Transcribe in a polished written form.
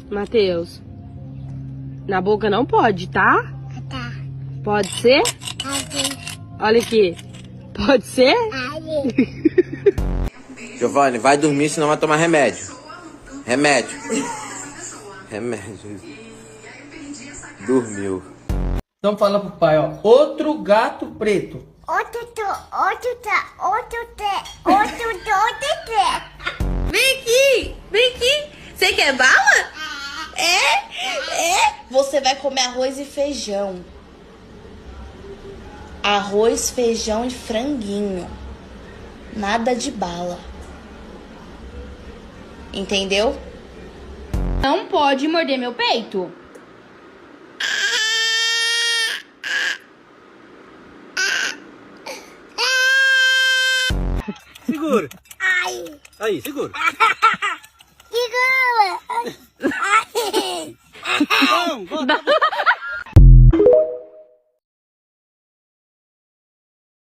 Matheus, na boca não pode, tá? Tá. Pode ser? Pode. Olha aqui. Pode ser? Giovanni, vai dormir, senão vai tomar remédio. Remédio. Remédio. Dormiu. Então fala pro pai, ó. Outro gato preto. Outro. Vem aqui. Você quer bala? É. Você vai comer arroz e feijão. Arroz, feijão e franguinho. Nada de bala. Entendeu? Não pode morder meu peito. Segura. Ai. Aí, segura. Segura. Ai. Bom, bota